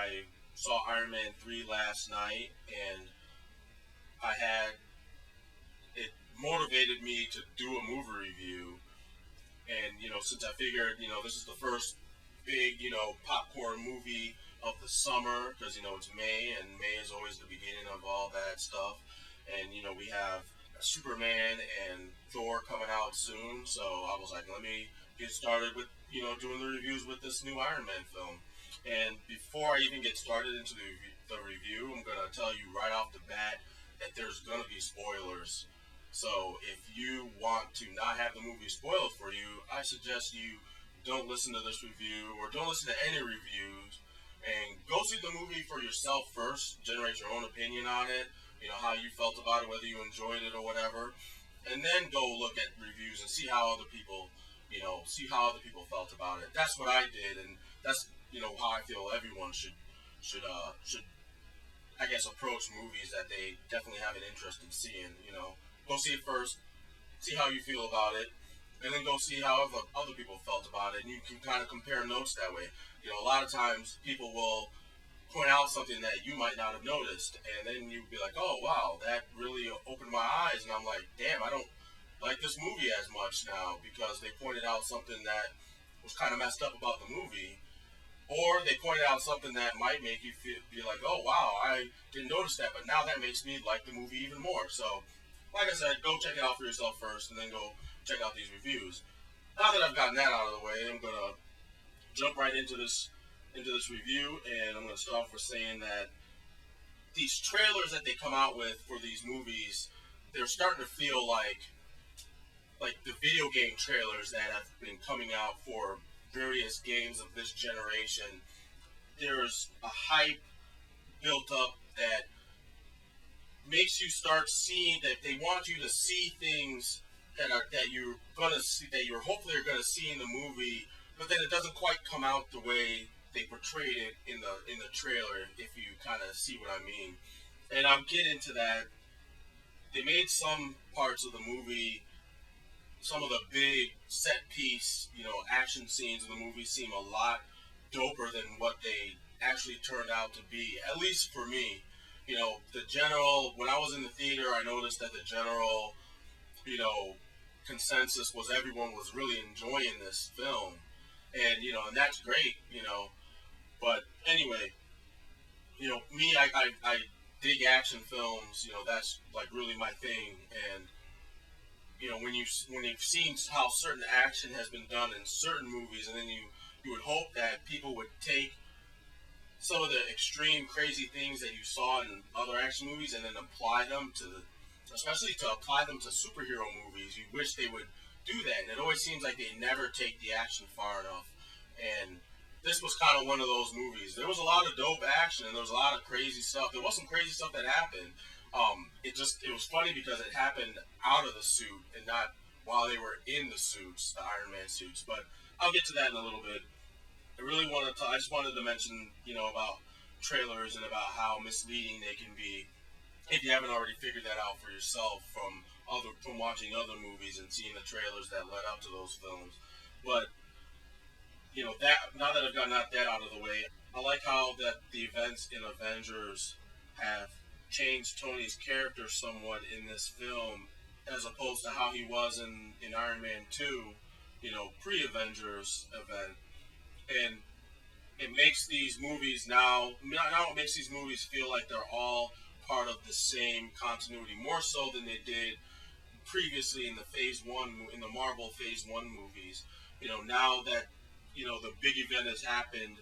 I saw Iron Man 3 last night, and I had it motivated me to do a movie review. And since I figured this is the first big popcorn movie of the summer, because it's May, and May is always the beginning of all that stuff. And we have Superman and Thor coming out soon, so I was like, let me get started with doing the reviews with this new Iron Man film. And before I even get started into the review, I'm gonna tell you right off the bat that there's gonna be spoilers. So if you want to not have the movie spoiled for you, I suggest you don't listen to this review or don't listen to any reviews, and go see the movie for yourself first. Generate your own opinion on it. How you felt about it, whether you enjoyed it or whatever, and then go look at reviews and see how other people, felt about it. That's what I did, and that's how I feel everyone should I guess approach movies that they definitely have an interest in seeing. Go see it first, see how you feel about it, and then go see how other people felt about it, and you can kind of compare notes that way. A lot of times people will point out something that you might not have noticed, and then you'd be like, "Oh wow, that really opened my eyes," and I'm like, "Damn, I don't like this movie as much now because they pointed out something that was kind of messed up about the movie." Or they pointed out something that might make you be like, "Oh wow, I didn't notice that, but now that makes me like the movie even more." So, like I said, go check it out for yourself first, and then go check out these reviews. Now that I've gotten that out of the way, I'm gonna jump right into this review, and I'm gonna start off with saying that these trailers that they come out with for these movies, they're starting to feel like the video game trailers that have been coming out for various games of this generation. There's a hype built up that makes you start seeing that they want you to see things that you're hopefully are gonna see in the movie, but then it doesn't quite come out the way they portrayed it in the trailer. If you kind of see what I mean, and I'll get into that. They made some parts of the movie, some of the big set piece, action scenes in the movie seem a lot doper than what they actually turned out to be. At least for me, the general. When I was in the theater, I noticed that the general, you know, consensus was everyone was really enjoying this film, and and that's great. But anyway, me, I dig action films. That's like really my thing, and when you've seen how certain action has been done in certain movies, and then you would hope that people would take some of the extreme crazy things that you saw in other action movies and then apply them especially to apply them to superhero movies. You wish they would do that, and it always seems like they never take the action far enough. And this was kind of one of those movies. There was a lot of dope action, and there was a lot of crazy stuff. There was some crazy stuff that happened. It was funny because it happened out of the suit and not while they were in the suits, the Iron Man suits. But I'll get to that in a little bit. I just wanted to mention, about trailers and about how misleading they can be if you haven't already figured that out for yourself from watching other movies and seeing the trailers that led up to those films. But that now that I've gotten that out of the way, I like how that the events in Avengers have changed Tony's character somewhat in this film, as opposed to how he was in Iron Man 2, pre-Avengers event. And it makes these movies now it makes these movies feel like they're all part of the same continuity, more so than they did previously in the Marvel Phase One movies. Now that the big event has happened,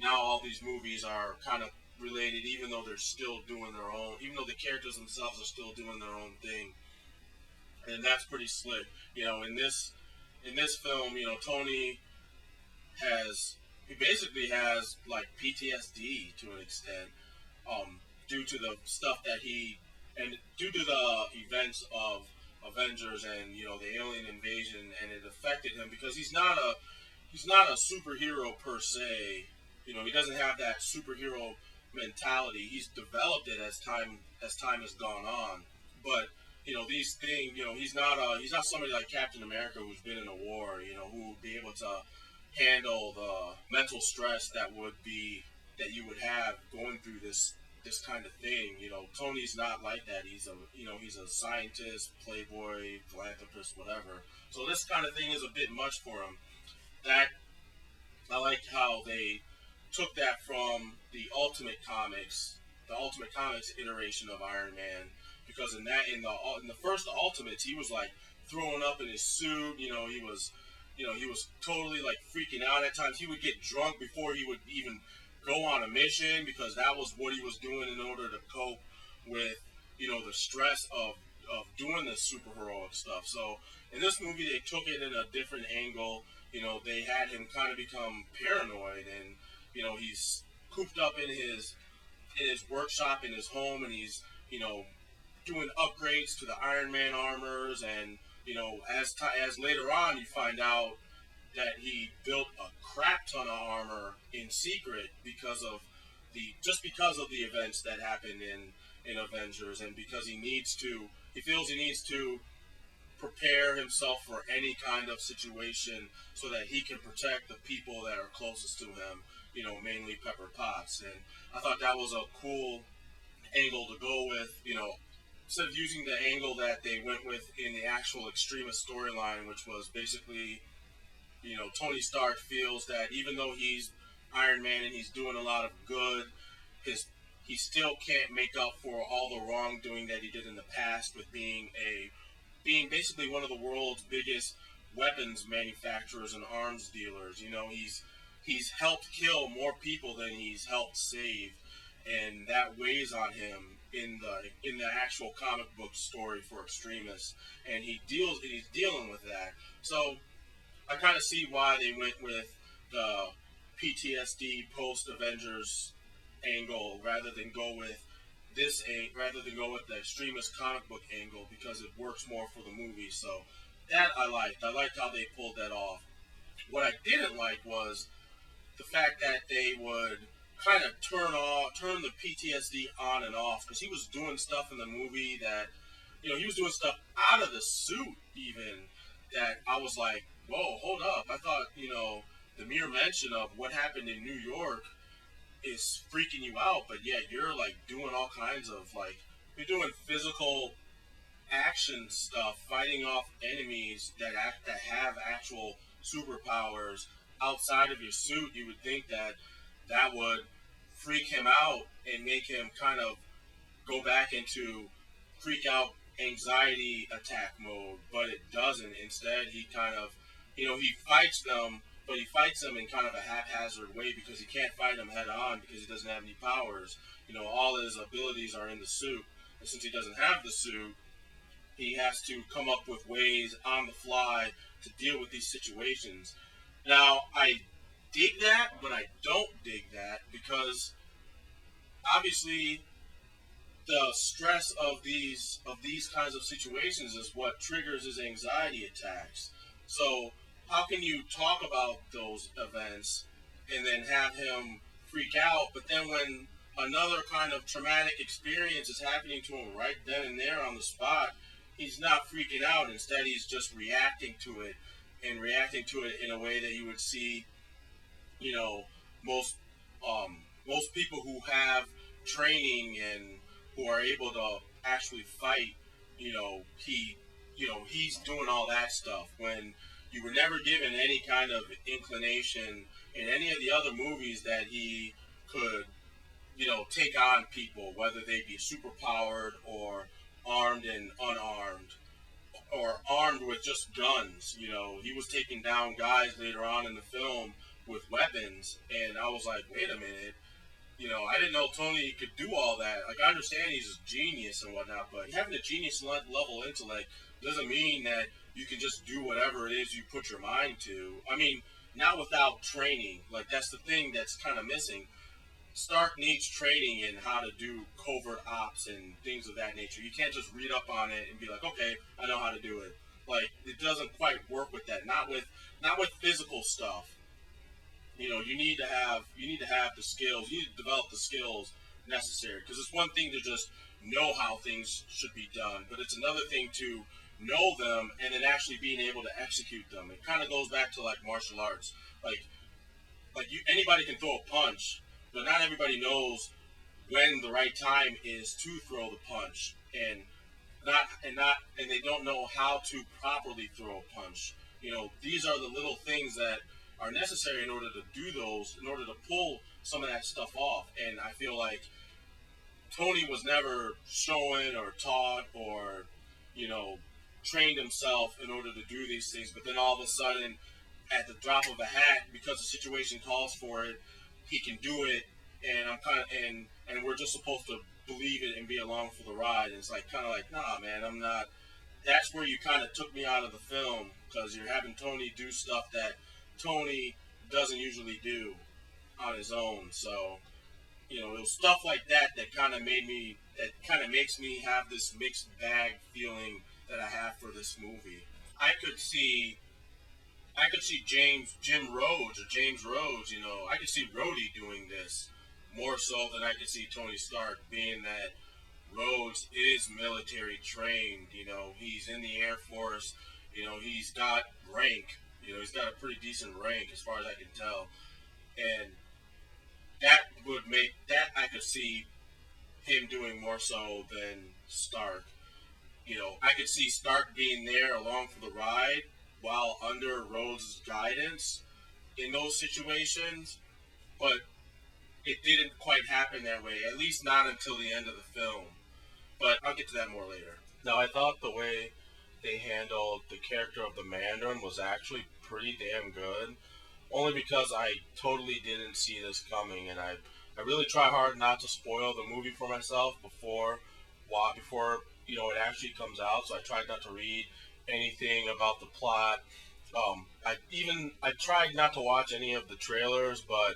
now all these movies are kind of related, even though they're still doing their own, even though the characters themselves are still doing their own thing, and that's pretty slick. In this film, Tony he basically has like PTSD to an extent, due to the stuff that he and due to the events of Avengers and the alien invasion, and it affected him because he's not a superhero per se. He doesn't have that superhero mentality. He's developed it as time has gone on. But these things. He's not somebody like Captain America who's been in a war. Who would be able to handle the mental stress that would be that you would have going through this kind of thing. You know, Tony's not like that. He's a scientist, playboy, philanthropist, whatever. So this kind of thing is a bit much for him. That I like how they took that from the Ultimate Comics iteration of Iron Man, because in the first Ultimates, he was like throwing up in his suit. He was totally like freaking out at times. He would get drunk before he would even go on a mission because that was what he was doing in order to cope with the stress of doing this superheroic stuff. So in this movie, they took it in a different angle. They had him kind of become paranoid, and he's cooped up in his workshop in his home, and he's doing upgrades to the Iron Man armors, and as later on you find out that he built a crap ton of armor in secret because of the events that happened in Avengers, and because he feels he needs to prepare himself for any kind of situation so that he can protect the people that are closest to him, mainly Pepper Potts. And I thought that was a cool angle to go with, instead of using the angle that they went with in the actual Extremis storyline, which was basically, Tony Stark feels that even though he's Iron Man and he's doing a lot of good, he still can't make up for all the wrongdoing that he did in the past with being basically one of the world's biggest weapons manufacturers and arms dealers. He's helped kill more people than he's helped save, and that weighs on him in the actual comic book story for Extremis, and he's dealing with that. So I kind of see why they went with the PTSD post Avengers angle rather than go with the Extremis comic book angle, because it works more for the movie. So that I liked. I liked how they pulled that off. What I didn't like was the fact that they would kind of turn the PTSD on and off, because he was doing stuff in the movie that he was doing stuff out of the suit even, that I was like, whoa, hold up. I thought the mere mention of what happened in New York is freaking you out, but yet you're like doing all kinds of you're doing physical action stuff, fighting off enemies that have actual superpowers outside of your suit. You would think that would freak him out and make him kind of go back into freak out anxiety attack mode, but it doesn't. Instead, he kind of he fights them, but he fights them in kind of a haphazard way, because he can't fight them head on because he doesn't have any powers. All his abilities are in the suit, and since he doesn't have the suit, he has to come up with ways on the fly to deal with these situations. Now, I dig that, but I don't dig that, because obviously the stress of these kinds of situations is what triggers his anxiety attacks. So how can you talk about those events and then have him freak out, but then when another kind of traumatic experience is happening to him right then and there on the spot, he's not freaking out. Instead, he's just reacting to it, and reacting to it in a way that you would see, most most people who have training and who are able to actually fight. He's doing all that stuff when you were never given any kind of inclination in any of the other movies that he could, take on people, whether they be superpowered or armed and unarmed, or armed with just guns. He was taking down guys later on in the film with weapons, and I was like, wait a minute. I didn't know Tony could do all that. Like, I understand he's a genius and whatnot, but having a genius level intellect doesn't mean that you can just do whatever it is you put your mind to. I mean, not without training. Like, that's the thing that's kind of missing. Stark needs training in how to do covert ops and things of that nature. You can't just read up on it and be like, okay, I know how to do it. Like, it doesn't quite work with that. Not with physical stuff. You need to have the skills. You need to develop the skills necessary. Because it's one thing to just know how things should be done, but it's another thing to know them and then actually being able to execute them. It kind of goes back to like martial arts. Anybody can throw a punch, but not everybody knows when the right time is to throw the punch, and they don't know how to properly throw a punch. These are the little things that are necessary in order to do those, in order to pull some of that stuff off. And I feel like Tony was never shown or taught or, you know, trained himself in order to do these things. But then all of a sudden, at the drop of a hat, because the situation calls for it, he can do it. And I'm kind of and we're just supposed to believe it and be along for the ride. And it's like kind of like, nah, man, I'm not. That's where you kind of took me out of the film because you're having Tony do stuff that Tony doesn't usually do on his own. So it was stuff like that that kind of makes me have this mixed bag feeling that I have for this movie. I could see Jim Rhodes or James Rhodes. I could see Rhodey doing this more so than I could see Tony Stark, being that Rhodes is military trained. He's in the Air Force. He's got rank. He's got a pretty decent rank as far as I can tell, and that would make that I could see him doing more so than Stark. I could see Stark being there along for the ride while under Rhodes' guidance in those situations, but it didn't quite happen that way, at least not until the end of the film. But I'll get to that more later. Now, I thought the way they handled the character of the Mandarin was actually pretty damn good, only because I totally didn't see this coming, and I really try hard not to spoil the movie for myself before it actually comes out. So I tried not to read anything about the plot. I tried not to watch any of the trailers, but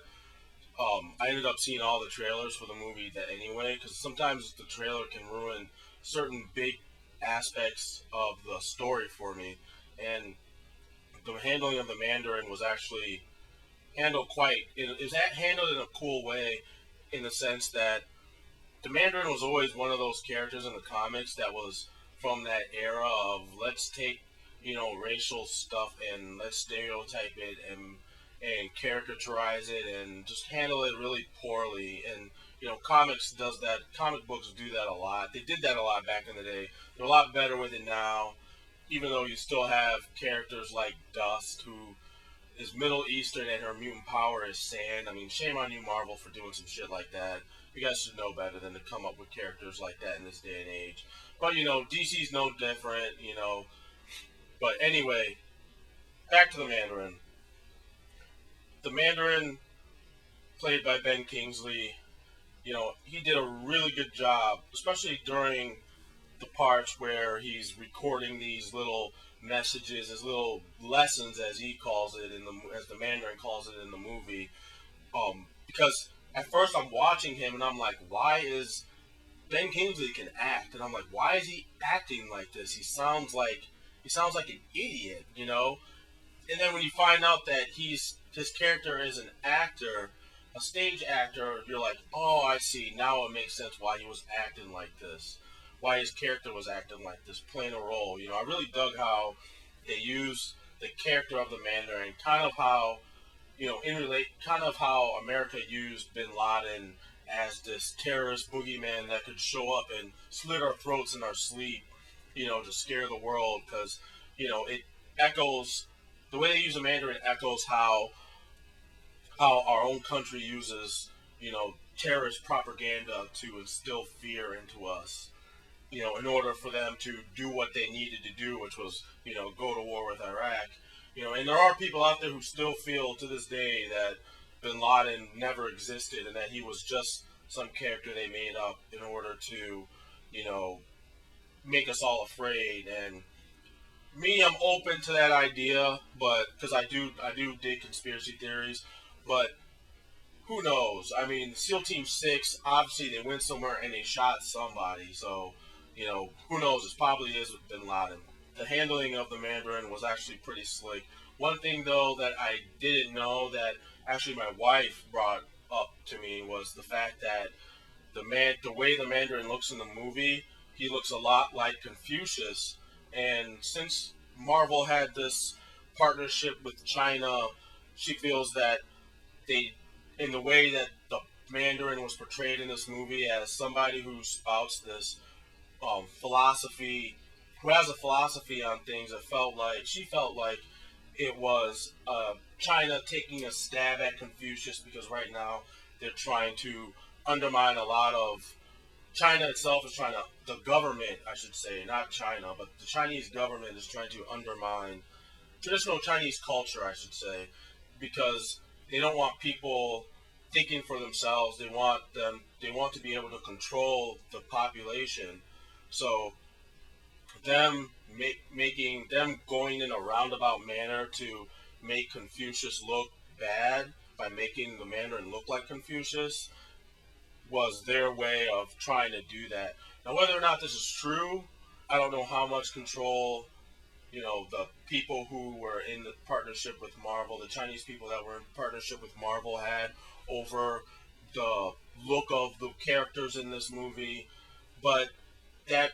I ended up seeing all the trailers for the movie that anyway, because sometimes the trailer can ruin certain big aspects of the story for me, and the handling of the Mandarin was actually handled in a cool way, in the sense that the Mandarin was always one of those characters in the comics that was from that era of let's take racial stuff and let's stereotype it and caricaturize it and just handle it really poorly. And comics does that. Comic books do that a lot. They did that a lot back in the day. They're a lot better with it now, even though you still have characters like Dust, who is Middle Eastern and her mutant power is sand. I mean, shame on you, Marvel, for doing some shit like that. You guys should know better than to come up with characters like that in this day and age. But DC's no different. But anyway, back to the Mandarin. The Mandarin, played by Ben Kingsley, he did a really good job, especially during the parts where he's recording these little messages, his little lessons, as he calls it as the Mandarin calls it in the movie. Because at first I'm watching him and I'm like, why is Ben Kingsley can act? And I'm like, why is he acting like this? He sounds like an idiot. And then when you find out that his character is an actor, a stage actor, you're like, oh, I see. Now it makes sense why he was acting like this, why his character was acting like this, playing a role. I really dug how they used the character of the Mandarin, kind of how kind of how America used Bin Laden as this terrorist boogeyman that could show up and slit our throats in our sleep, to scare the world. Because it echoes the way they use the Mandarin echoes how our own country uses terrorist propaganda to instill fear into us. In order for them to do what they needed to do, which was go to war with Iraq. And there are people out there who still feel to this day that Bin Laden never existed and that he was just some character they made up in order to, make us all afraid. And me, I'm open to that idea, but because I do dig conspiracy theories, but who knows? I mean, SEAL Team 6, obviously they went somewhere and they shot somebody, so, who knows? It probably is with Bin Laden. The handling of the Mandarin was actually pretty slick. One thing, though, that I didn't know that actually my wife brought up to me was the fact that the way the Mandarin looks in the movie, he looks a lot like Confucius. And since Marvel had this partnership with China, she feels that they, in the way that Mandarin was portrayed in this movie as somebody who spouts this philosophy, who has a philosophy on things that felt like she felt like it was China taking a stab at Confucius because right now they're trying to undermine a lot of China itself is trying to the government I should say not China but the Chinese government is trying to undermine traditional Chinese culture I should say because they don't want people thinking for themselves they want to be able to control the population so making them going in a roundabout manner to make Confucius look bad by making the Mandarin look like Confucius was their way of trying to do that. Now, whether or not this is true, I don't know how much control the people who were in the partnership with Marvel, the Chinese people that were in partnership with Marvel had over the look of the characters in this movie, but that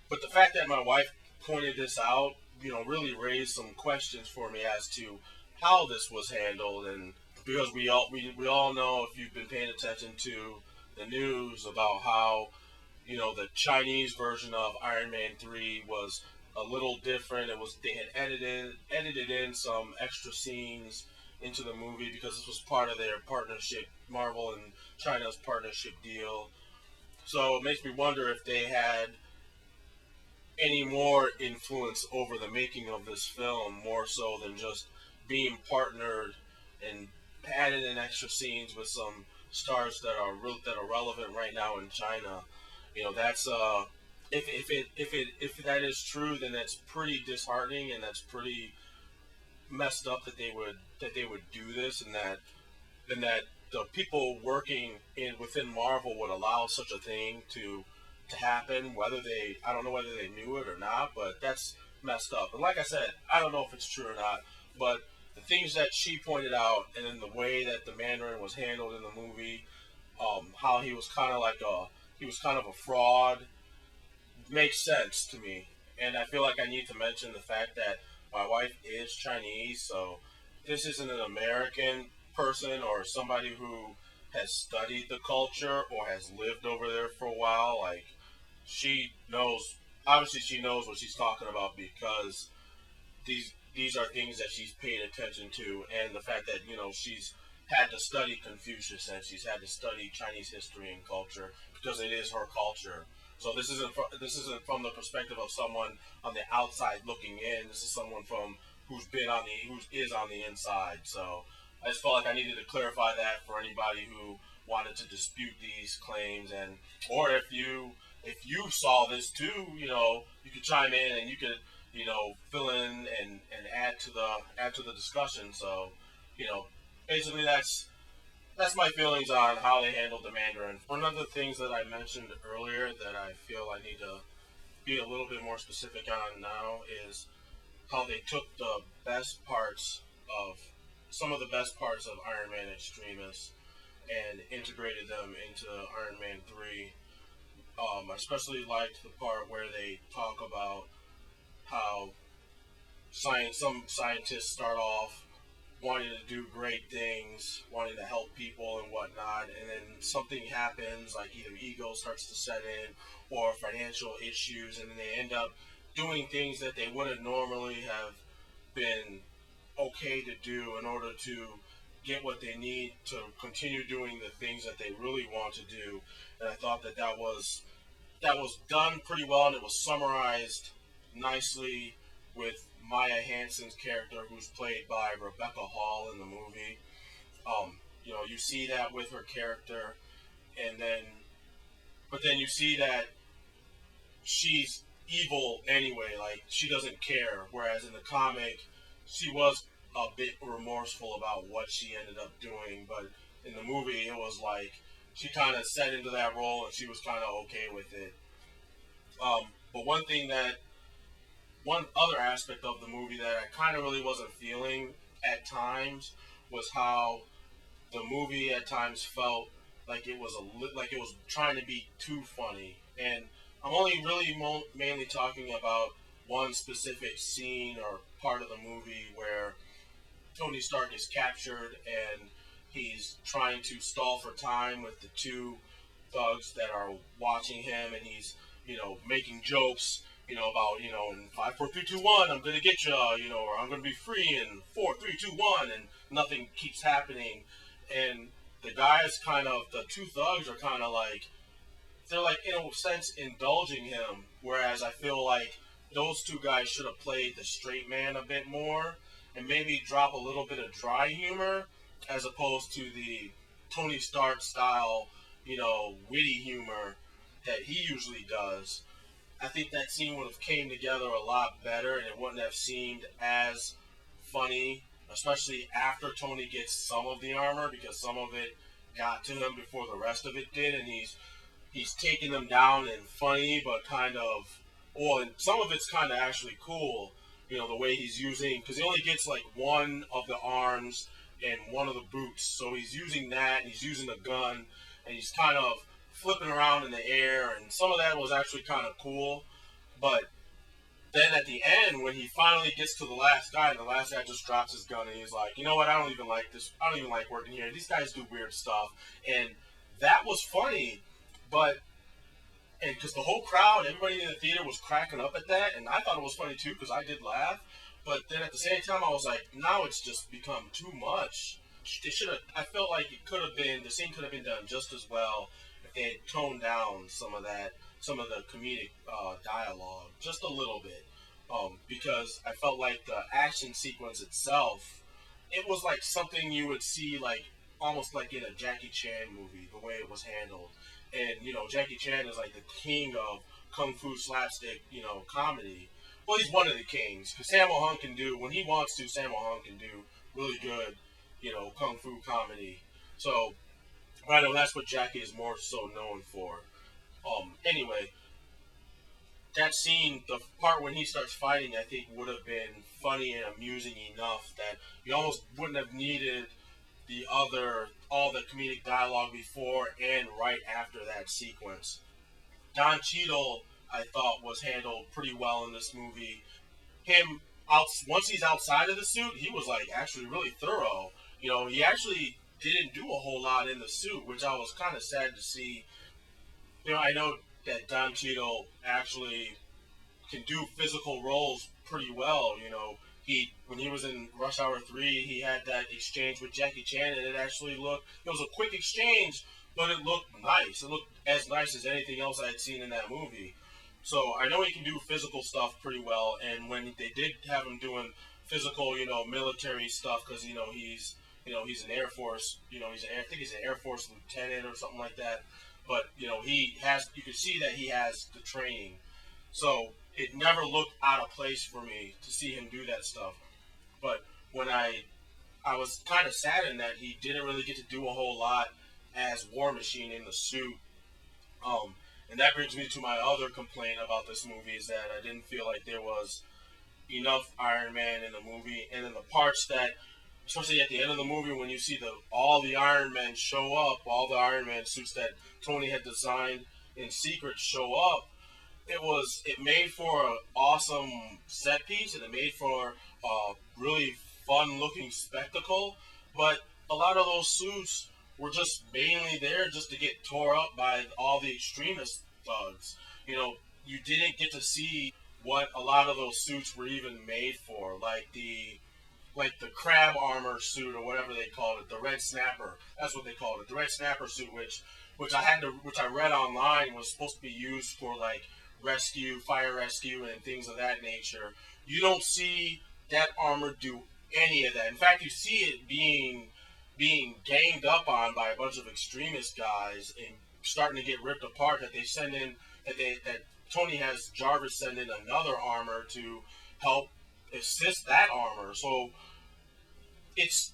but the fact that my wife pointed this out, really raised some questions for me as to how this was handled, and because we all know if you've been paying attention to the news about how the Chinese version of Iron Man 3 was a little different. It was they had edited in some extra scenes into the movie because this was part of their partnership, Marvel and China's partnership deal. So it makes me wonder if they had any more influence over the making of this film, more so than just being partnered and added in extra scenes with some stars that are relevant right now in China. That's if that is true, then that's pretty disheartening and that's pretty messed up that they would do this and that the people working in within Marvel would allow such a thing to happen. Whether they, I don't know whether they knew it or not, but that's messed up. And like I said, I don't know if it's true or not, but the things that she pointed out, and then the way that the Mandarin was handled in the movie, how he was kind of a fraud, makes sense to me. And I feel like I need to mention the fact that my wife is Chinese, so this isn't an American person or somebody who has studied the culture or has lived over there for a while. Like she knows, obviously she knows what she's talking about because these are things that she's paid attention to, and the fact that she's had to study Confucius and she's had to study Chinese history and culture because it is her culture. So this isn't from the perspective of someone on the outside looking in. This is someone from who is on the inside. So I just felt like I needed to clarify that for anybody who wanted to dispute these claims, and or if you saw this too, you could chime in and you could fill in and add to the discussion. So you know basically that's my feelings on how they handled the Mandarin. One of the things that I mentioned earlier that I feel I need to be a little bit more specific on now is how they took the best parts of some of the best parts of Iron Man Extremis and integrated them into Iron Man 3. I especially liked the part where they talk about how some scientists start off wanting to do great things, wanting to help people and whatnot, and then something happens, like either ego starts to set in or financial issues, and then they end up doing things that they wouldn't normally have been okay to do in order to get what they need to continue doing the things that they really want to do. And I thought that was done pretty well, and it was summarized nicely with Maya Hansen's character, who's played by Rebecca Hall in the movie. You see that with her character, and then, but then you see that she's evil anyway. Like she doesn't care. Whereas in the comic, she was a bit remorseful about what she ended up doing, but in the movie, it was like she kind of set into that role and she was kind of okay with it. But one other aspect of the movie that I kind of really wasn't feeling at times was how the movie at times felt like like it was trying to be too funny. And I'm only really mainly talking about one specific scene or part of the movie where Tony Stark is captured and he's trying to stall for time with the two thugs that are watching him, and he's making jokes about in 5, 4, 3, 2, 1, I'm gonna get you, or I'm gonna be free in 4, 3, 2, 1, and nothing keeps happening, and the two thugs are kind of like they're like in a sense indulging him, whereas I feel like those two guys should have played the straight man a bit more and maybe drop a little bit of dry humor as opposed to the Tony Stark style, witty humor that he usually does. I think that scene would have came together a lot better and it wouldn't have seemed as funny, especially after Tony gets some of the armor because some of it got to him before the rest of it did, and he's taking them down and funny, but kind of, well, and some of it's kind of actually cool, the way he's using, because he only gets like one of the arms and one of the boots, so he's using that, and he's using a gun, and he's kind of flipping around in the air, and some of that was actually kind of cool, but then at the end, when he finally gets to the last guy, and the last guy just drops his gun, and he's like, you know what, I don't even like this, I don't even like working here, these guys do weird stuff, and that was funny, but and because the whole crowd, everybody in the theater was cracking up at that, and I thought it was funny too because I did laugh. But then at the same time, I was like, now it's just become too much. They should have. I felt like it could have been the scene could have been done just as well if they had toned down some of that, some of the comedic dialogue just a little bit. Because I felt like the action sequence itself, it was like something you would see like almost like in a Jackie Chan movie, the way it was handled. And Jackie Chan is like the king of kung fu slapstick, comedy. Well, he's one of the kings because Sammo Hung can do when he wants to. Sammo Hung can do really good, kung fu comedy. So I know that's what Jackie is more so known for. Anyway, that scene, the part when he starts fighting, I think would have been funny and amusing enough that you almost wouldn't have needed all the comedic dialogue before and right after that sequence. Don Cheadle, I thought, was handled pretty well in this movie. Him out once he's outside of the suit, he was like actually really thorough. He actually didn't do a whole lot in the suit, which I was kind of sad to see. I know that Don Cheadle actually can do physical roles pretty well. He when he was in Rush Hour 3, he had that exchange with Jackie Chan, and it was a quick exchange, but it looked nice. It looked as nice as anything else I had seen in that movie. So I know he can do physical stuff pretty well, and when they did have him doing physical, military stuff, because he's an Air Force, I think he's an Air Force lieutenant or something like that. But you can see that he has the training. So it never looked out of place for me to see him do that stuff. But when I was kind of saddened that he didn't really get to do a whole lot as War Machine in the suit. And that brings me to my other complaint about this movie is that I didn't feel like there was enough Iron Man in the movie, and in the parts that, especially at the end of the movie when you see all the Iron Men show up, all the Iron Man suits that Tony had designed in secret show up, it made for an awesome set piece and it made for a really fun looking spectacle, but a lot of those suits were just mainly there just to get tore up by all the extremist thugs. You didn't get to see what a lot of those suits were even made for, like the crab armor suit or whatever they called it, the red snapper. That's what they called it, the red snapper suit, which I read online was supposed to be used for like fire rescue, and things of that nature. You don't see that armor do any of that. In fact, you see it being ganged up on by a bunch of extremist guys and starting to get ripped apart. That they send in that Tony has Jarvis send in another armor to help assist that armor. So it's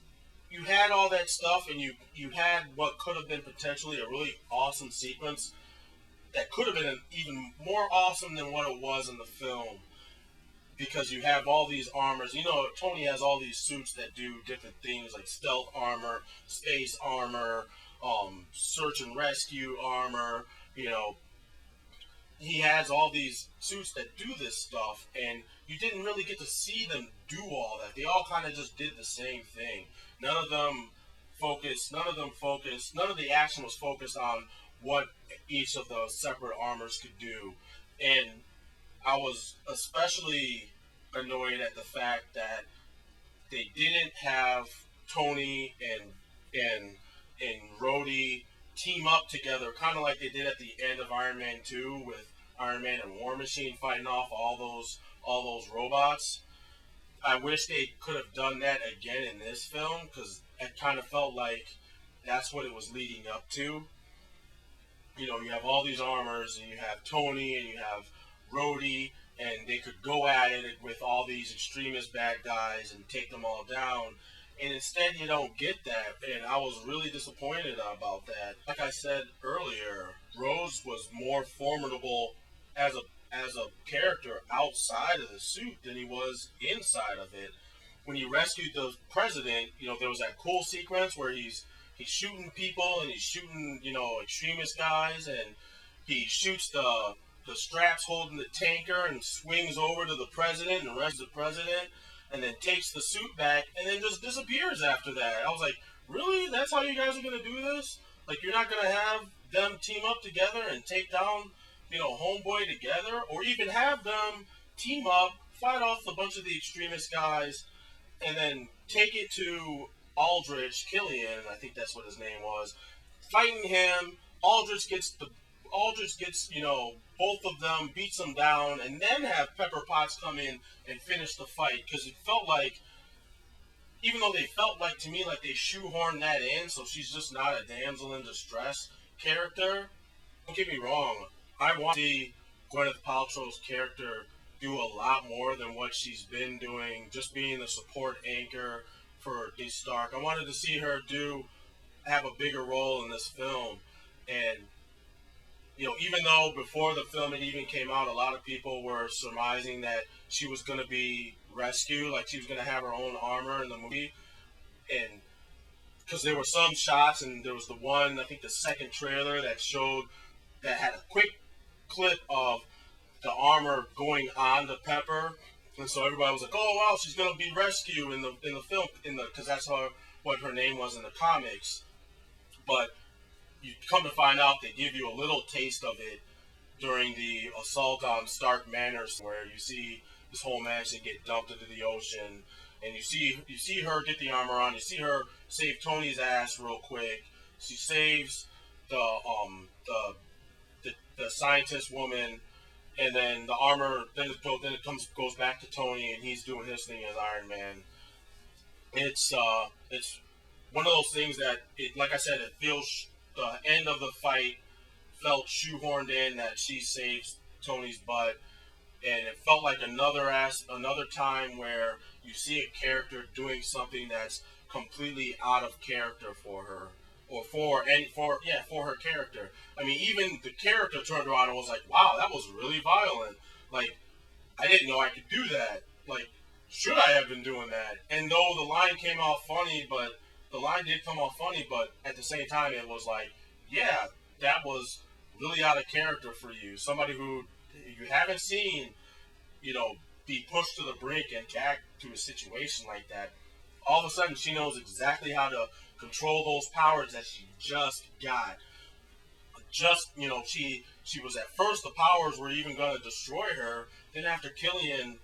you had all that stuff, and you had what could have been potentially a really awesome sequence that could have been even more awesome than what it was in the film, because you have all these armors. Tony has all these suits that do different things like stealth armor, space armor, search and rescue armor. He has all these suits that do this stuff, and you didn't really get to see them do all that. They all kind of just did the same thing. None of them None of the action was focused on what each of the separate armors could do, and I was especially annoyed at the fact that they didn't have Tony and and Rhodey team up together, kind of like they did at the end of Iron Man 2 with Iron Man and War Machine fighting off all those robots. I wish they could have done that again in this film because it kind of felt like that's what it was leading up to. You have all these armors, and you have Tony, and you have Rhodey, and they could go at it with all these extremist bad guys and take them all down. And instead, you don't get that, and I was really disappointed about that. Like I said earlier, Rose was more formidable as a character outside of the suit than he was inside of it. When he rescued the president, there was that cool sequence where he's shooting people and he's shooting extremist guys, and he shoots the straps holding the tanker and swings over to the president and rescues the president, and then takes the suit back and then just disappears after that. I was like, really? That's how you guys are gonna do this? Like, you're not gonna have them team up together and take down Homeboy together, or even have them team up, fight off a bunch of the extremist guys, and then take it to Aldrich Killian, I think that's what his name was, fighting him. Aldrich gets both of them, beats them down, and then have Pepper Potts come in and finish the fight, because it felt like, even though they felt like to me like they shoehorned that in, so she's just not a damsel in distress character. Don't get me wrong, I want to see Gwyneth Paltrow's character do a lot more than what she's been doing, just being the support anchor for Dee Stark. I wanted to see her have a bigger role in this film, and even though before the film it even came out, a lot of people were surmising that she was going to be rescued, like she was going to have her own armor in the movie, and because there were some shots, and there was the one, I think the second trailer that had a quick clip of the armor going on to Pepper, and so everybody was like, "Oh wow, she's gonna be rescued in the film because that's what her name was in the comics." But you come to find out they give you a little taste of it during the assault on Stark Manor, where you see this whole mansion get dumped into the ocean, and you see her get the armor on. You see her save Tony's ass real quick. She saves the scientist woman, and then the armor. Then it goes back to Tony, and he's doing his thing as Iron Man. It's one of those things that like I said, it feels the end of the fight felt shoehorned in, that she saves Tony's butt, and it felt like another time where you see a character doing something that's completely out of character for her, or for her character. I mean, even the character turned around and was like, "Wow, that was really violent. Like, I didn't know I could do that. Like, should I have been doing that?" And though the line did come off funny, but at the same time, it was like, yeah, that was really out of character for you. Somebody who you haven't seen, be pushed to the brink and jacked to a situation like that. All of a sudden, she knows exactly how to control those powers that she just got. She was, at first, the powers were even going to destroy her. Then after Killian,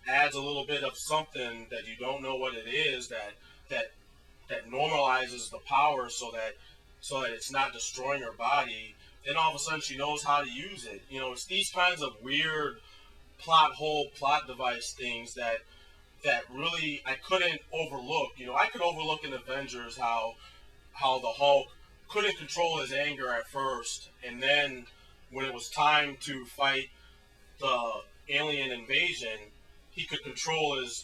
adds a little bit of something that you don't know what it is, that normalizes the power so that it's not destroying her body. Then all of a sudden she knows how to use it. It's these kinds of weird plot device things that really I couldn't overlook. I could overlook in Avengers how the Hulk couldn't control his anger at first, and then when it was time to fight the alien invasion, he could control his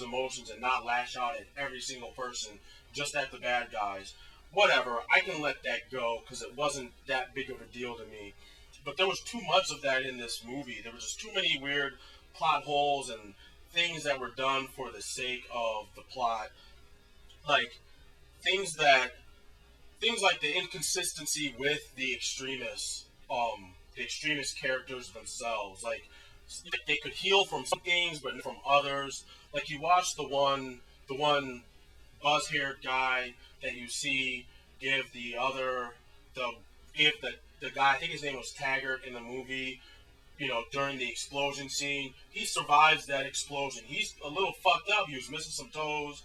emotions and not lash out at every single person, just at the bad guys. Whatever, I can let that go because it wasn't that big of a deal to me. But there was too much of that in this movie. There was just too many weird plot holes and things that were done for the sake of the plot, like things like the inconsistency with the extremist characters themselves. Like they could heal from some things, but from others. Like you watch the one buzz-haired guy that you see give the give the guy, I think his name was Taggart in the movie, during the explosion scene. He survives that explosion. He's a little fucked up. He was missing some toes.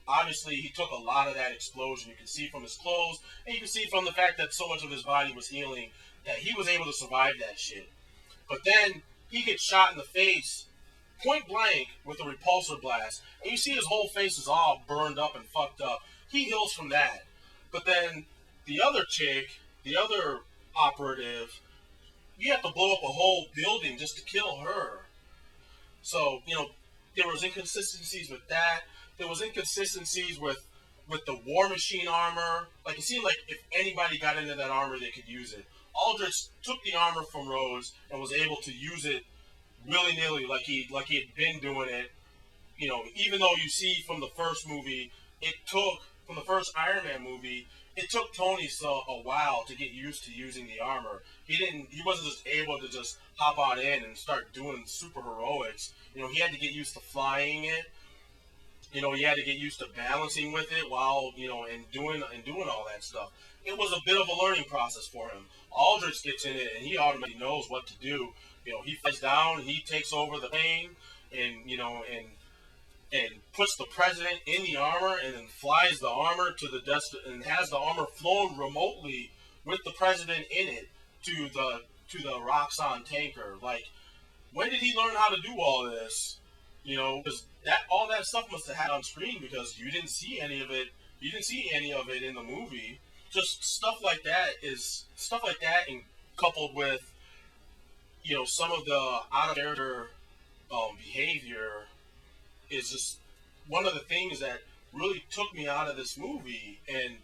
Obviously he took a lot of that explosion. You can see from his clothes, and you can see from the fact that so much of his body was healing that he was able to survive that shit. But then he gets shot in the face, point blank, with a repulsor blast, and you see his whole face is all burned up and fucked up. He heals from that. But then the other chick, the other operative, you have to blow up a whole building just to kill her. So, there was inconsistencies with that. There was inconsistencies with the War Machine armor. Like, it seemed like if anybody got into that armor, they could use it. Aldrich took the armor from Rhodes and was able to use it willy-nilly, like he had been doing it. Even though you see from the first movie, from the first Iron Man movie, it took Tony a while to get used to using the armor. He wasn't just able to just hop on in and start doing super heroics. He had to get used to flying it. He had to get used to balancing with it while, and doing all that stuff. It was a bit of a learning process for him. Aldrich gets in it and he automatically knows what to do. He flies down, he takes over the plane, and and puts the president in the armor, and then flies the armor to the and has the armor flown remotely with the president in it to the Roxxon tanker. Like, when did he learn how to do all this? Because all that stuff must have had on screen, because you didn't see any of it. You didn't see any of it in the movie. Just stuff like that, and coupled with some of the out of character behavior, is just one of the things that really took me out of this movie, and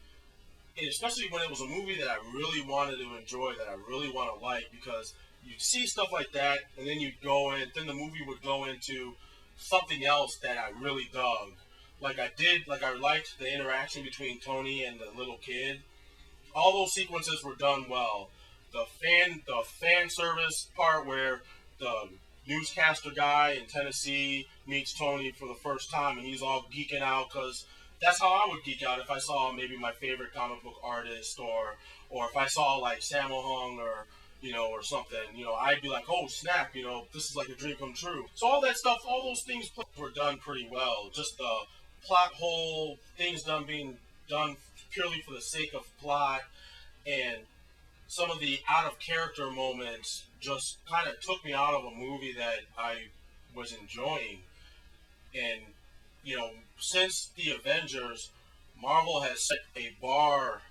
especially when it was a movie that I really wanted to enjoy, that I really want to like, because you see stuff like that, and then then the movie would go into something else that I really dug. Like I liked the interaction between Tony and the little kid. All those sequences were done well. The fan service part where the newscaster guy in Tennessee meets Tony for the first time, and he's all geeking out, because that's how I would geek out if I saw maybe my favorite comic book artist, or if I saw like Sammo Hung, or something. I'd be like, oh snap, this is like a dream come true. So all that stuff, all those things were done pretty well. Just the plot hole, things being done purely for the sake of plot, and some of the out of character moments just kind of took me out of a movie that I was enjoying. And since the Avengers, Marvel has set a bar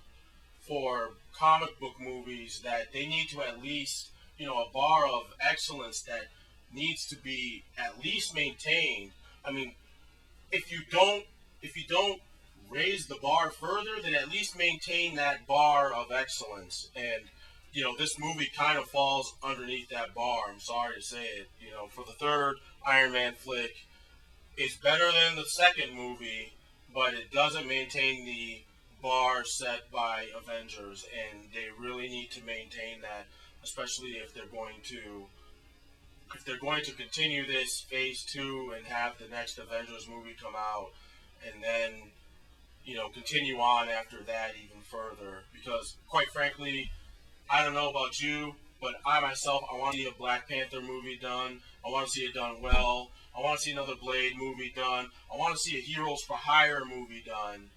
for comic book movies that they need to at least, a bar of excellence that needs to be at least maintained. I mean, if you don't raise the bar further, then at least maintain that bar of excellence. And this movie kind of falls underneath that bar. I'm sorry to say it. For the third Iron Man flick, it's better than the second movie, but it doesn't maintain the bar set by Avengers, and they really need to maintain that, especially if they're going to continue this phase 2 and have the next Avengers movie come out, and then continue on after that even further. Because quite frankly, I don't know about you, but I myself, I want to see a Black Panther movie done. I want to see it done well. I want to see another Blade movie done. I want to see a Heroes for Hire movie done.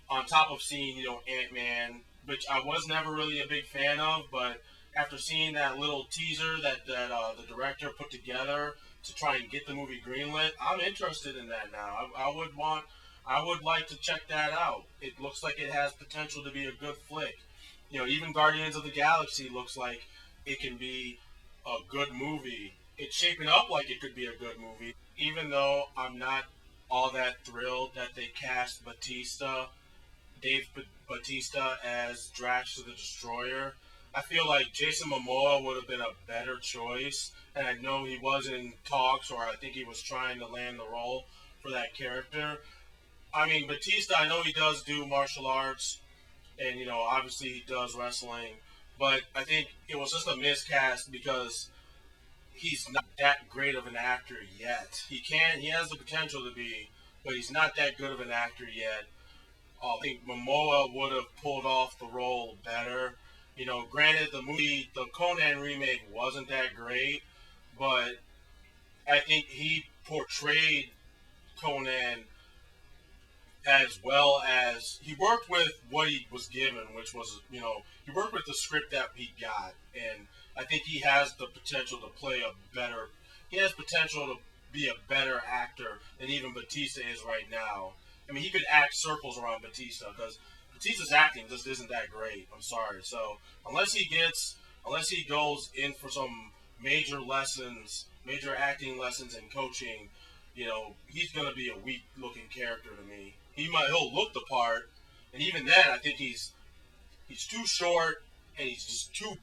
On top of seeing, Ant-Man, which I was never really a big fan of, but after seeing that little teaser that the director put together to try and get the movie greenlit, I'm interested in that now. I would like to check that out. It looks like it has potential to be a good flick. Even Guardians of the Galaxy looks like it can be a good movie. It's shaping up like it could be a good movie, even though I'm not all that thrilled that they cast Dave Bautista as Drax the Destroyer. I feel like Jason Momoa would have been a better choice, and I know he was in talks, or I think he was trying to land the role for that character. I mean, Bautista, I know he does do martial arts, and obviously he does wrestling, but I think it was just a miscast because he's not that great of an actor yet. He has the potential to be, but he's not that good of an actor yet. I think Momoa would have pulled off the role better. Granted, the Conan remake wasn't that great, but I think he portrayed Conan as well as he worked with what he was given, which was, he worked with the script that he got. And I think he has the potential to play he has potential to be a better actor than even Batista is right now. I mean, he could act circles around Batista because Batista's acting just isn't that great. I'm sorry. So unless he goes in for some major acting lessons and coaching, he's gonna be a weak looking character to me. He'll look the part, and even then, I think he's too short and he's too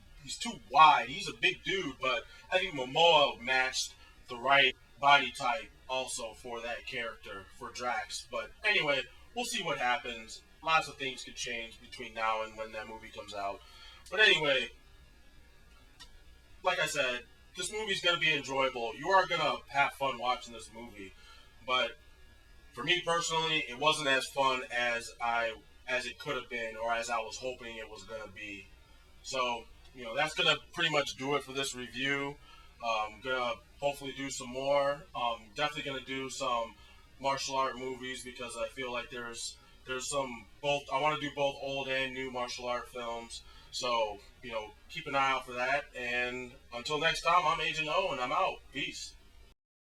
wide. He's a big dude, but I think Momoa matched the right body type also for that character for Drax. But anyway, we'll see what happens. Lots of things could change between now and when that movie comes out. But anyway, like I said, this movie's gonna be enjoyable. You are gonna have fun watching this movie, but for me personally, it wasn't as fun as it could have been or as I was hoping it was gonna be. So that's gonna pretty much do it for this review. Gonna hopefully do some more. Definitely gonna do some martial art movies because I feel like there's some both. I want to do both old and new martial art films. So keep an eye out for that. And until next time, I'm Agent O, and I'm out. Peace.